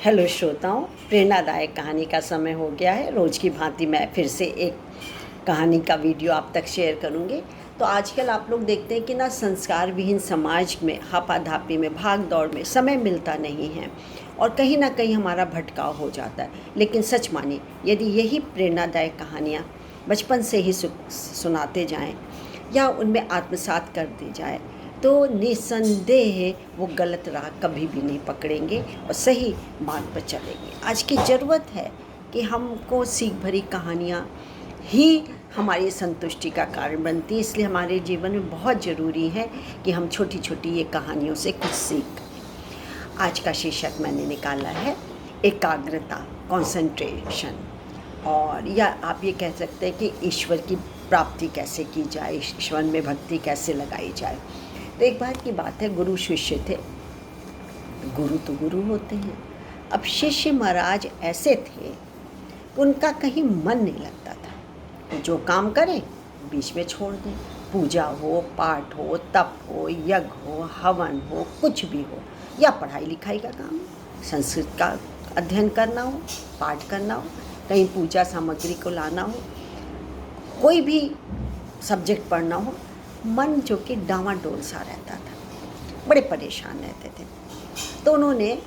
Hello श्रोताओं, प्रेरणादायक कहानी का समय हो गया है। रोज़ की भांति मैं फिर से एक कहानी का वीडियो आप तक शेयर करूँगी। तो आजकल आप लोग देखते हैं कि ना संस्कार विहीन समाज में हापाधापी में भाग दौड़ में समय मिलता नहीं है और कहीं ना कहीं हमारा भटकाव हो जाता है। लेकिन सच मानिए, यदि यही प्रेरणादायक कहानियाँ बचपन से ही सुनाते जाएँ या उनमें आत्मसात कर दी जाए तो निसंदेह वो गलत राह कभी भी नहीं पकड़ेंगे और सही मार्ग पर चलेंगे। आज की ज़रूरत है कि हमको सीख भरी कहानियाँ ही हमारी संतुष्टि का कारण बनती है। इसलिए हमारे जीवन में बहुत ज़रूरी है कि हम छोटी छोटी ये कहानियों से कुछ सीख। आज का शीर्षक मैंने निकाला है एकाग्रता, कॉन्सेंट्रेशन, और या आप ये कह सकते हैं कि ईश्वर की प्राप्ति कैसे की जाए, ईश्वर में भक्ति कैसे लगाई जाए। तो एक बार की बात है, गुरु शिष्य थे। गुरु तो गुरु होते हैं। अब शिष्य महाराज ऐसे थे कि उनका कहीं मन नहीं लगता था। जो काम करें बीच में छोड़ दें। पूजा हो, पाठ हो, तप हो, यज्ञ हो, हवन हो, कुछ भी हो, या पढ़ाई लिखाई का काम, संस्कृत का अध्ययन करना हो, पाठ करना हो, कहीं पूजा सामग्री को लाना हो, कोई भी सब्जेक्ट पढ़ना हो, मन जो कि डामाडोल सा रहता था, बड़े परेशान रहते थे। तो उन्होंने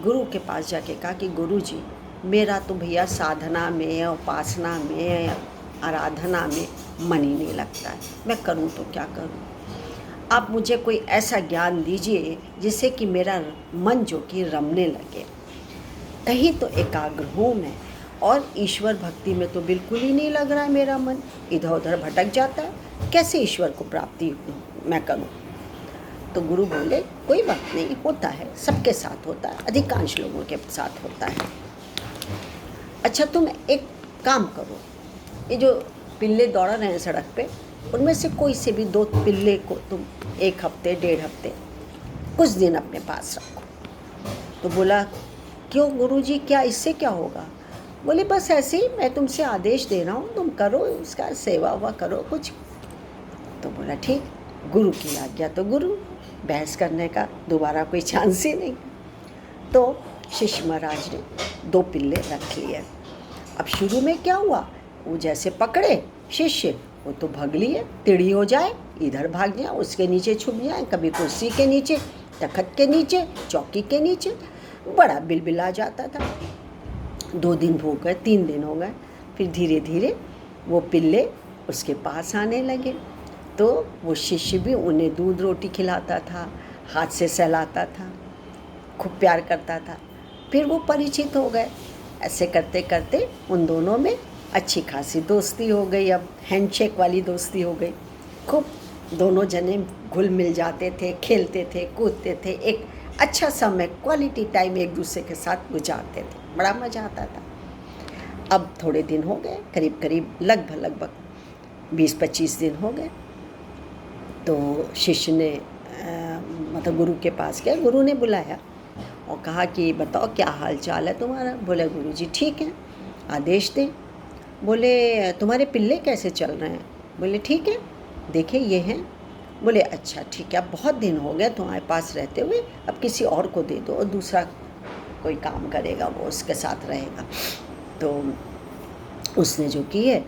गुरु के पास जाके कहा कि गुरु जी, मेरा तो भैया साधना में, उपासना में, आराधना में मन ही नहीं लगता है। मैं करूं तो क्या करूं? आप मुझे कोई ऐसा ज्ञान दीजिए जिससे कि मेरा मन जो कि रमने लगे। कहीं तो एकाग्र हूँ मैं, और ईश्वर भक्ति में तो बिल्कुल ही नहीं लग रहा है मेरा मन, इधर उधर भटक जाता है। कैसे ईश्वर को प्राप्ति मैं करूं? तो गुरु बोले, कोई बात नहीं, होता है, सबके साथ होता है, अधिकांश लोगों के साथ होता है। अच्छा, तुम एक काम करो, ये जो पिल्ले दौड़ रहे हैं सड़क पे, उनमें से कोई से भी 2 पिल्ले को तुम 1 हफ्ते 1.5 हफ्ते कुछ दिन अपने पास रखो। तो बोला, क्यों गुरुजी, क्या इससे क्या होगा? बोले, बस ऐसे ही मैं तुमसे आदेश दे रहा हूँ, तुम करो, उसका सेवा हुआ करो कुछ। तो बोला, ठीक, गुरु की आज्ञा तो गुरु, बहस करने का दोबारा कोई चांस ही नहीं। तो शिष्य महाराज ने 2 पिल्ले रख लिए। अब शुरू में क्या हुआ, वो जैसे पकड़े शिष्य, वो तो भाग लिए, टेढ़ी हो जाए, इधर भाग जाए, उसके नीचे छुप जाए, कभी कुर्सी के नीचे, तखत के नीचे, चौकी के नीचे, बड़ा बिलबिला जाता था। 2 दिन हो गए, 3 दिन हो गए, फिर धीरे धीरे वो पिल्ले उसके पास आने लगे। तो वो शिष्य भी उन्हें दूध रोटी खिलाता था, हाथ से सहलाता था, खूब प्यार करता था। फिर वो परिचित हो गए। ऐसे करते करते उन दोनों में अच्छी खासी दोस्ती हो गई। अब हैंडशेक वाली दोस्ती हो गई। खूब दोनों जने घुल मिल जाते थे, खेलते थे, कूदते थे, एक अच्छा समय, क्वालिटी टाइम एक दूसरे के साथ गुजारते थे, बड़ा मज़ा आता था। अब थोड़े दिन हो गए, करीब करीब लगभग 20-25 दिन हो गए। तो शिष्य ने मतलब गुरु के पास गया। गुरु ने बुलाया और कहा कि बताओ क्या हाल चाल है तुम्हारा? बोले, गुरु जी ठीक है, आदेश दें। बोले, तुम्हारे पिल्ले कैसे चल रहे हैं? बोले, ठीक है, देखिए ये हैं। बोले, अच्छा ठीक है, अब बहुत दिन हो गए तुम्हारे पास रहते हुए, अब किसी और को दे दो और दूसरा कोई काम करेगा, वो उसके साथ रहेगा। तो उसने जो की है,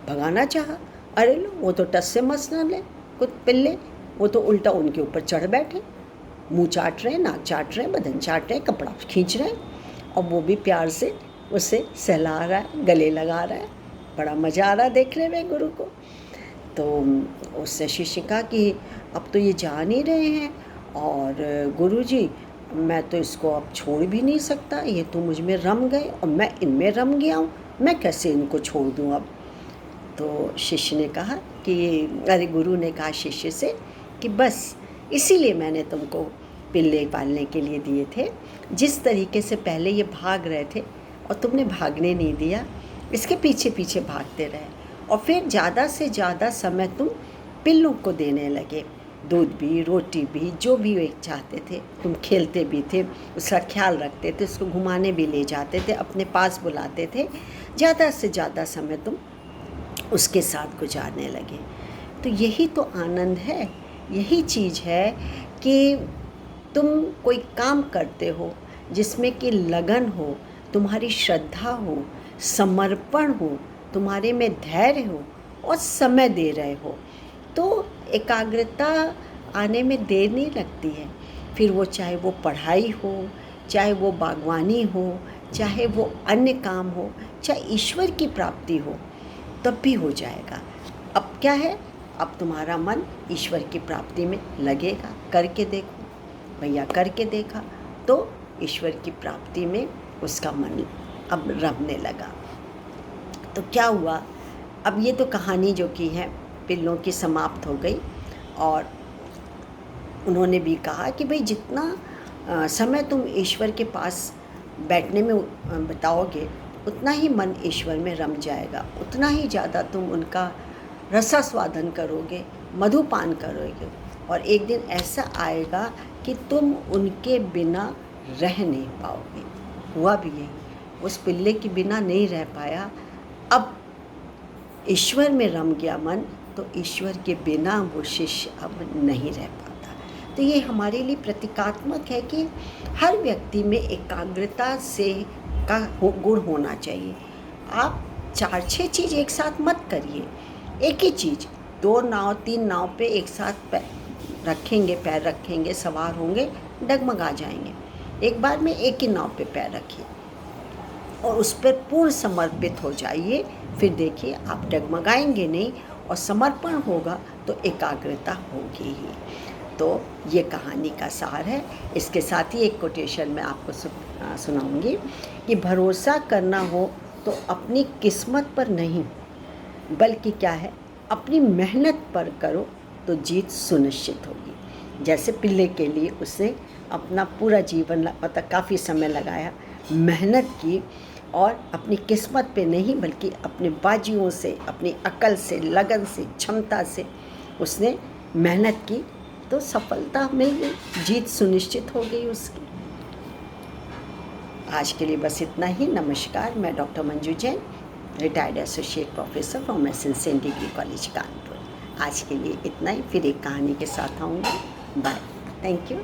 भगाना चाहा। अरे लो, वो तो टस से मस ना ले कुछ पिल्ले, वो तो उल्टा उनके ऊपर चढ़ बैठे, मुंह चाट रहे, नाक चाट रहे, बदन चाट रहे, कपड़ा खींच रहे, और वो भी प्यार से उसे सहला रहा है, गले लगा रहा है। बड़ा मज़ा आ रहा है देखने में गुरु को। तो उससे शिष्य कहा कि अब तो ये जा नहीं रहे हैं, और गुरु जी मैं तो इसको अब छोड़ भी नहीं सकता, ये तो मुझ में रम गए और मैं इनमें रम गया हूँ, मैं कैसे इनको छोड़ दूँ अब? तो शिष्य ने कहा कि अरे, गुरु ने कहा शिष्य से कि बस इसीलिए मैंने तुमको पिल्ले पालने के लिए दिए थे। जिस तरीके से पहले ये भाग रहे थे और तुमने भागने नहीं दिया, इसके पीछे पीछे भागते रहे, और फिर ज़्यादा से ज़्यादा समय तुम पिल्लों को देने लगे, दूध भी, रोटी भी, जो भी वे चाहते थे। तुम खेलते भी थे, उसका ख्याल रखते थे, उसको घुमाने भी ले जाते थे, अपने पास बुलाते थे, ज़्यादा से ज़्यादा समय तुम उसके साथ गुजारने लगे। तो यही तो आनंद है, यही चीज़ है कि तुम कोई काम करते हो, जिसमें कि लगन हो, तुम्हारी श्रद्धा हो, समर्पण हो, तुम्हारे में धैर्य हो और समय दे रहे हो, तो एकाग्रता आने में देर नहीं लगती है। फिर वो चाहे वो पढ़ाई हो, चाहे वो बागवानी हो, चाहे वो अन्य काम हो, चाहे ईश्वर की प्राप्ति हो, तब भी हो जाएगा। अब क्या है, अब तुम्हारा मन ईश्वर की प्राप्ति में लगेगा। करके देखो, भैया करके देखा तो ईश्वर की प्राप्ति में उसका मन अब रमने लगा। तो क्या हुआ, अब ये तो कहानी जो की है पिल्लों की समाप्त हो गई, और उन्होंने भी कहा कि भाई जितना समय तुम ईश्वर के पास बैठने में बिताओगे, उतना ही मन ईश्वर में रम जाएगा, उतना ही ज़्यादा तुम उनका रसास्वादन करोगे, मधुपान करोगे, और एक दिन ऐसा आएगा कि तुम उनके बिना रह नहीं पाओगे। हुआ भी यही, उस पिल्ले के बिना नहीं रह पाया, अब ईश्वर में रम गया मन, तो ईश्वर के बिना वो शिष्य अब नहीं रह पाता। तो ये हमारे लिए प्रतीकात्मक है कि हर व्यक्ति में एकाग्रता से का गुण होना चाहिए। आप 4-6 चीज़ एक साथ मत करिए, एक ही चीज़, 2 नाव 3 नाव पे एक साथ पैर रखेंगे, सवार होंगे, डगमगा जाएंगे। एक बार में एक ही नाव पे पैर रखिए और उस पर पूर्ण समर्पित हो जाइए, फिर देखिए आप डगमगाएंगे नहीं, और समर्पण होगा तो एकाग्रता होगी ही। तो ये कहानी का सार है। इसके साथ ही एक कोटेशन मैं आपको सुनाऊंगी कि भरोसा करना हो तो अपनी किस्मत पर नहीं, बल्कि क्या है, अपनी मेहनत पर करो तो जीत सुनिश्चित होगी। जैसे पिल्ले के लिए उसने अपना पूरा जीवन मतलब काफ़ी समय लगाया, मेहनत की, और अपनी किस्मत पे नहीं बल्कि अपने बाजियों से, अपनी अकल से, लगन से, क्षमता से उसने मेहनत की, तो सफलता मिल गई, जीत सुनिश्चित हो गई उसकी। आज के लिए बस इतना ही। नमस्कार, मैं doctor Manju Jain, retired associate professor from SN degree college Kanpur. आज के लिए इतना ही, फिर एक कहानी के साथ आऊँगी। Bye, thank you.